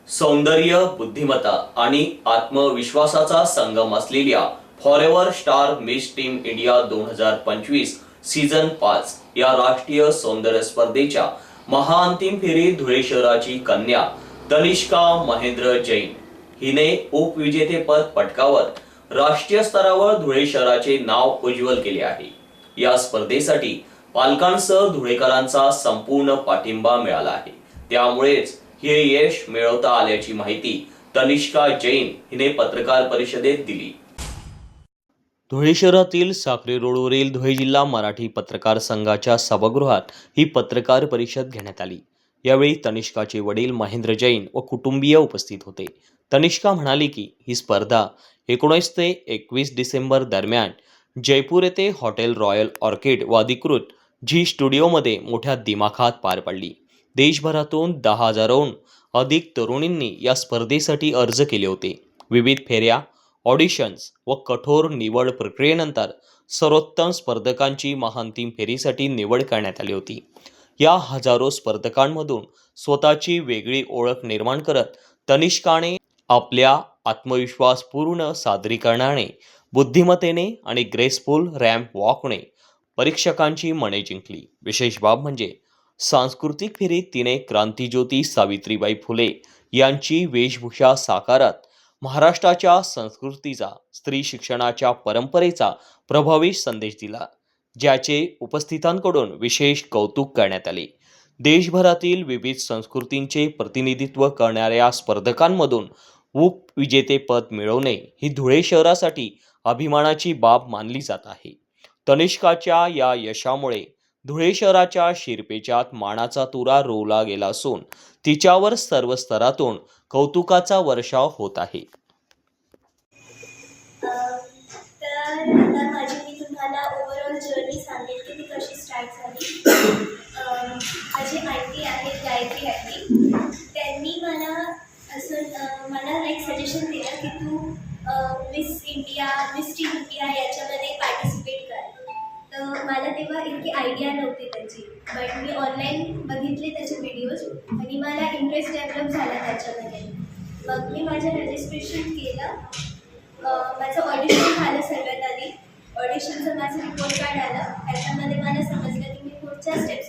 सौंदर्य, बुद्धिमत्ता आणि आत्मविश्वासाचा संगम असलेल्या forever star miss team India 2025 season 5 या राष्ट्रीय सौंदर्य स्पर्धेच्या महाअंतिम फेरीत धुळे शहराची कन्या तनिष्का महेंद्र जैन हिने उपविजेतेपद पटकावत राष्ट्रीय स्तरावर धुळे शहराचे नाव उज्ज्वल केले आहे। या स्पर्धेसाठी पालकांसह धुळेकरांचा संपूर्ण पाठिंबा मिळाला आहे। त्यामुळेच हे यश मिळवता आल्याची माहिती तनिष्का जैन हिने पत्रकार परिषदेत दिली। धुळे शहरातील साक्री रोडवरील धुळे जिल्हा मराठी पत्रकार संघाच्या सभागृहात ही पत्रकार परिषद घेण्यात आली। यावेळी तनिष्काचे वडील महेंद्र जैन व कुटुंबीय उपस्थित होते। तनिष्का म्हणाली की ही स्पर्धा 19 ते 21 डिसेंबर दरम्यान जयपूर येथे हॉटेल रॉयल ऑर्किड व अधिकृत झी स्टुडिओमध्ये मोठ्या दिमाखात पार पडली। देशभरातून 10,000हून अधिक तरुणींनी या स्पर्धेसाठी अर्ज केले होते। विविध फेऱ्या, ऑडिशन्स व कठोर निवड प्रक्रियेनंतर सर्वोत्तम स्पर्धकांची महाअंतिम फेरीसाठी निवड करण्यात आली होती। या हजारो स्पर्धकांमधून स्वतःची वेगळी ओळख निर्माण करत तनिष्काने आपल्या आत्मविश्वासपूर्ण सादरीकरणाने, बुद्धिमत्तेने आणि ग्रेसफुल रॅम्प वॉकने परीक्षकांची मने जिंकली। विशेष बाब म्हणजे सांस्कृतिक फेरीत तिने क्रांतिज्योती सावित्रीबाई फुले यांची वेशभूषा साकारत महाराष्ट्राच्या संस्कृतीचा, स्त्री शिक्षणाच्या परंपरेचा प्रभावी संदेश दिला, ज्याचे उपस्थितांकडून विशेष कौतुक करण्यात आले। देशभरातील विविध संस्कृतींचे प्रतिनिधित्व करणाऱ्या स्पर्धकांमधून उपविजेतेपद मिळवणे ही धुळे शहरासाठी अभिमानाची बाब मानली जात आहे। तनिष्काच्या या यशामुळे धुळे शहराच्या शिरपेचात मानाचा तुरा रोवला गेला असून तिच्यावर सर्व स्तरातून कौतुकाचा वर्षाव होत आहे। तर आता मी तुम्हाला ओव्हरऑल जर्नी सांगेल की ती कशी स्टार्ट झाली। माझी आंटी आहेत गायत्री आंटी, त्यांनी मला एक सजेशन दिलं की तू मिस टीम इंडिया याच्यामध्ये पार्टिसिपेट कर। तर मला तेव्हा इतकी आयडिया नव्हती त्याची, बट मी ऑनलाईन बघितले त्याचे व्हिडिओज आणि मला इंटरेस्ट डेव्हलप झाला त्याच्यामध्ये। मग मी माझं रजिस्ट्रेशन केलं, माझं ऑडिशन झालं। सर्वात आधी ऑडिशनचं माझं रिपोर्ट कार्ड आलं, त्याच्यामध्ये मला समजलं की मी पुढच्या स्टेप्स